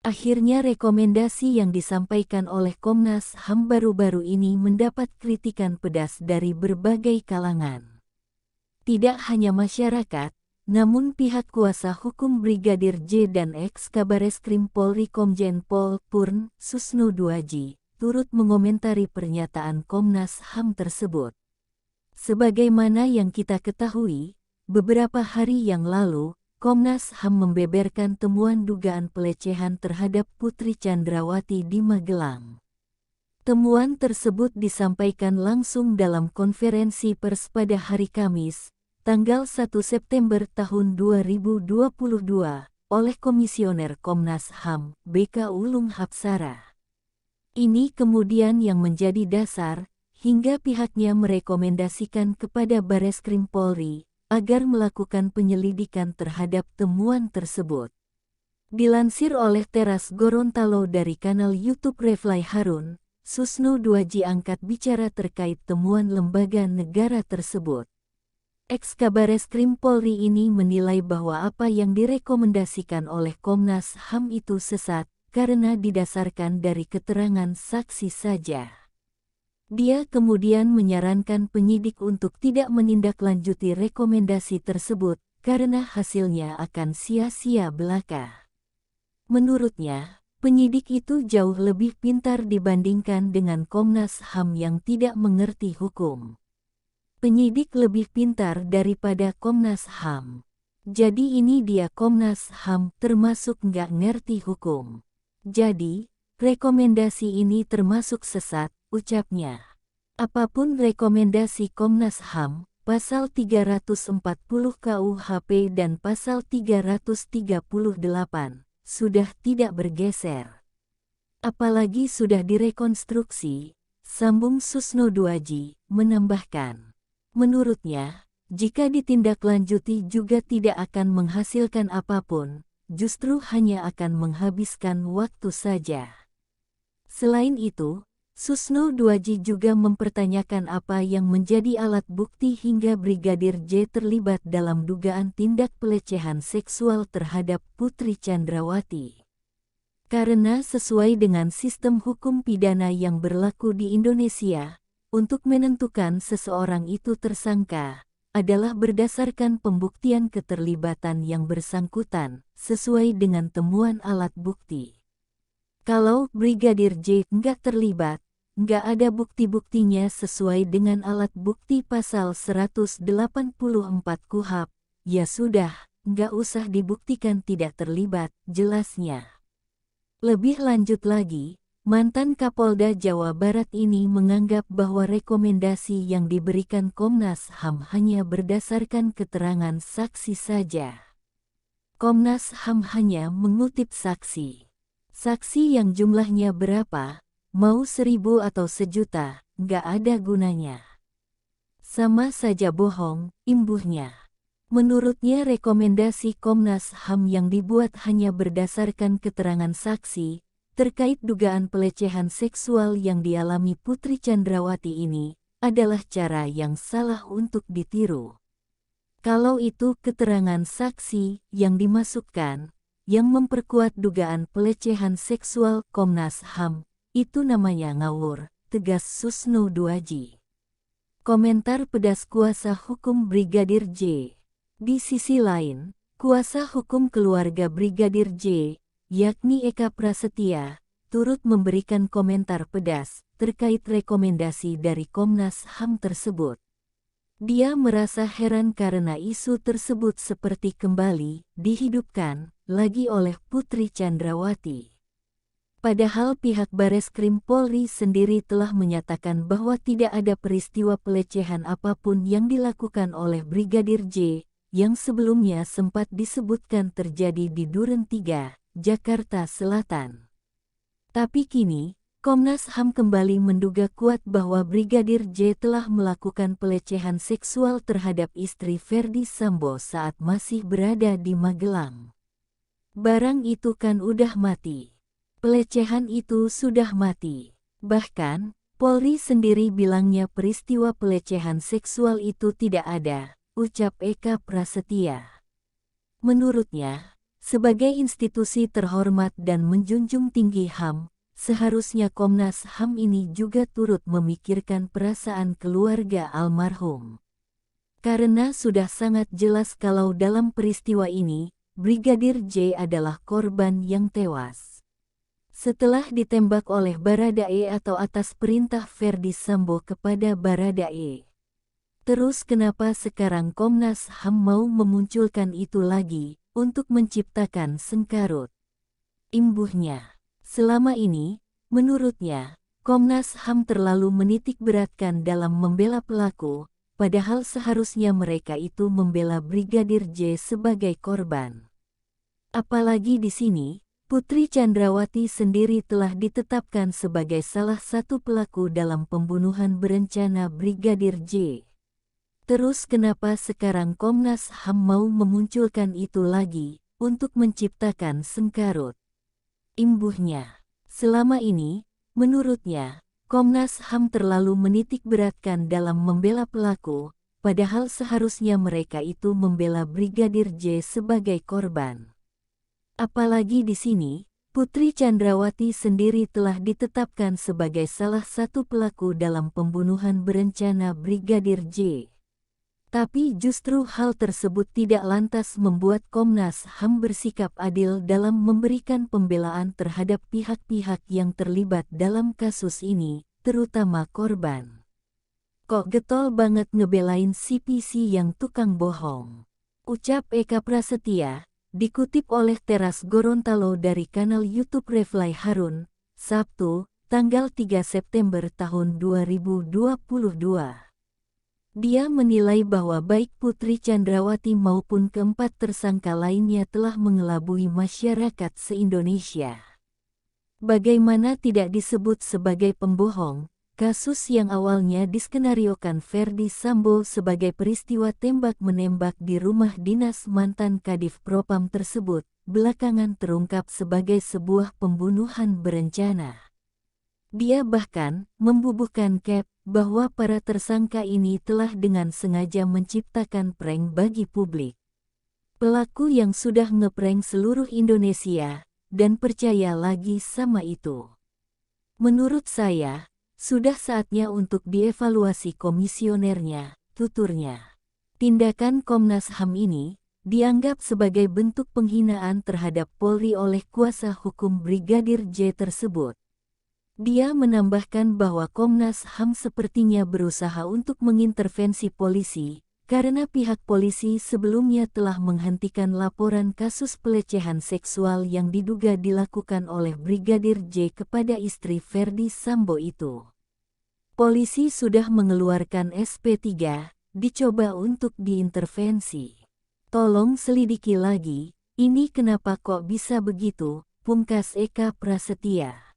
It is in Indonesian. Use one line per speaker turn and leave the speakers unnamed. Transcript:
Akhirnya rekomendasi yang disampaikan oleh Komnas HAM baru-baru ini mendapat kritikan pedas dari berbagai kalangan. Tidak hanya masyarakat, namun pihak kuasa hukum Brigadir J dan ex-Kabareskrim Polri Komjen Pol Purn Susno Duaji turut mengomentari pernyataan Komnas HAM tersebut. Sebagaimana yang kita ketahui, beberapa hari yang lalu, Komnas HAM membeberkan temuan dugaan pelecehan terhadap Putri Chandrawati di Magelang. Temuan tersebut disampaikan langsung dalam konferensi pers pada hari Kamis, tanggal 1 September tahun 2022, oleh Komisioner Komnas HAM, BK Ulung Hapsara. Ini kemudian yang menjadi dasar, hingga pihaknya merekomendasikan kepada Bareskrim Polri, agar melakukan penyelidikan terhadap temuan tersebut. Dilansir oleh Teras Gorontalo dari kanal YouTube Refly Harun, Susno Duaji angkat bicara terkait temuan lembaga negara tersebut. Ex-Kabareskrim Polri ini menilai bahwa apa yang direkomendasikan oleh Komnas HAM itu sesat, karena didasarkan dari keterangan saksi saja. Dia kemudian menyarankan penyidik untuk tidak menindaklanjuti rekomendasi tersebut, karena hasilnya akan sia-sia belaka. Menurutnya, penyidik itu jauh lebih pintar dibandingkan dengan Komnas HAM yang tidak mengerti hukum. Penyidik lebih pintar daripada Komnas HAM. Jadi ini dia Komnas HAM termasuk nggak ngerti hukum. Jadi, rekomendasi ini termasuk sesat, ucapnya. Apapun rekomendasi Komnas HAM, Pasal 340 KUHP dan Pasal 338, sudah tidak bergeser. Apalagi sudah direkonstruksi, sambung Susno Duaji, menambahkan. Menurutnya, jika ditindaklanjuti juga tidak akan menghasilkan apapun, justru hanya akan menghabiskan waktu saja. Selain itu, Susno Duaji juga mempertanyakan apa yang menjadi alat bukti hingga Brigadir J terlibat dalam dugaan tindak pelecehan seksual terhadap Putri Chandrawati. Karena sesuai dengan sistem hukum pidana yang berlaku di Indonesia, untuk menentukan seseorang itu tersangka, adalah berdasarkan pembuktian keterlibatan yang bersangkutan, sesuai dengan temuan alat bukti. Kalau Brigadir J nggak terlibat, nggak ada bukti-buktinya sesuai dengan alat bukti pasal 184 KUHP, ya sudah, nggak usah dibuktikan tidak terlibat, jelasnya. Lebih lanjut lagi, mantan Kapolda Jawa Barat ini menganggap bahwa rekomendasi yang diberikan Komnas HAM hanya berdasarkan keterangan saksi saja. Komnas HAM hanya mengutip saksi. Saksi yang jumlahnya berapa, mau 1.000 atau 1.000.000, nggak ada gunanya. Sama saja bohong, imbuhnya. Menurutnya rekomendasi Komnas HAM yang dibuat hanya berdasarkan keterangan saksi, terkait dugaan pelecehan seksual yang dialami Putri Chandrawati ini, adalah cara yang salah untuk ditiru. Kalau itu keterangan saksi yang dimasukkan, yang memperkuat dugaan pelecehan seksual Komnas HAM, itu namanya ngawur, tegas Susno Duaji. Komentar pedas kuasa hukum Brigadir J. Di sisi lain, kuasa hukum keluarga Brigadir J, yakni Eka Prasetya, turut memberikan komentar pedas terkait rekomendasi dari Komnas HAM tersebut. Dia merasa heran karena isu tersebut seperti kembali dihidupkan lagi oleh Putri Chandrawati. Padahal pihak Bareskrim Polri sendiri telah menyatakan bahwa tidak ada peristiwa pelecehan apapun yang dilakukan oleh Brigadir J, yang sebelumnya sempat disebutkan terjadi di Duren 3, Jakarta Selatan. Tapi kini, Komnas HAM kembali menduga kuat bahwa Brigadir J telah melakukan pelecehan seksual terhadap istri Verdi Sambo saat masih berada di Magelang. Barang itu kan udah mati. Pelecehan itu sudah mati. Bahkan, Polri sendiri bilangnya peristiwa pelecehan seksual itu tidak ada, ucap Eka Prasetya. Menurutnya, Sebagai institusi terhormat dan menjunjung tinggi HAM, seharusnya Komnas HAM ini juga turut memikirkan perasaan keluarga almarhum. Karena sudah sangat jelas kalau dalam peristiwa ini, Brigadir J adalah korban yang tewas setelah ditembak oleh Baradae atau atas perintah Verdi Sambo kepada Baradae. Terus kenapa sekarang Komnas HAM mau memunculkan itu lagi, untuk menciptakan sengkarut? Imbuhnya, selama ini, menurutnya, Komnas HAM terlalu menitikberatkan dalam membela pelaku, padahal seharusnya mereka itu membela Brigadir J sebagai korban. Apalagi di sini, Putri Chandrawati sendiri telah ditetapkan sebagai salah satu pelaku dalam pembunuhan berencana Brigadir J. Terus kenapa sekarang Komnas HAM mau memunculkan itu lagi, untuk menciptakan sengkarut? Imbuhnya, selama ini, menurutnya, Komnas HAM terlalu menitikberatkan dalam membela pelaku, padahal seharusnya mereka itu membela Brigadir J sebagai korban. Apalagi di sini, Putri Chandrawati sendiri telah ditetapkan sebagai salah satu pelaku dalam pembunuhan berencana Brigadir J. Tapi justru hal tersebut tidak lantas membuat Komnas HAM bersikap adil dalam memberikan pembelaan terhadap pihak-pihak yang terlibat dalam kasus ini, terutama korban. Kok getol banget ngebelain CPC yang tukang bohong? Ucap Eka Prasetya, dikutip oleh Teras Gorontalo dari kanal YouTube Refly Harun, Sabtu, tanggal 3 September tahun 2022. Dia menilai bahwa baik Putri Chandrawati maupun keempat tersangka lainnya telah mengelabui masyarakat se-Indonesia. Bagaimana tidak disebut sebagai pembohong, kasus yang awalnya diskenariokan Verdi Sambo sebagai peristiwa tembak-menembak di rumah dinas mantan Kadif Propam tersebut, belakangan terungkap sebagai sebuah pembunuhan berencana. Dia bahkan membubuhkan cap bahwa para tersangka ini telah dengan sengaja menciptakan prank bagi publik. Pelaku yang sudah ngeprank seluruh Indonesia, dan percaya lagi sama itu. Menurut saya, sudah saatnya untuk dievaluasi komisionernya, tuturnya. Tindakan Komnas HAM ini dianggap sebagai bentuk penghinaan terhadap Polri oleh kuasa hukum Brigadir J tersebut. Dia menambahkan bahwa Komnas HAM sepertinya berusaha untuk mengintervensi polisi, karena pihak polisi sebelumnya telah menghentikan laporan kasus pelecehan seksual yang diduga dilakukan oleh Brigadir J kepada istri Verdi Sambo itu. Polisi sudah mengeluarkan SP3, dicoba untuk diintervensi. Tolong selidiki lagi, ini kenapa kok bisa begitu, pungkas Eka Prasetya.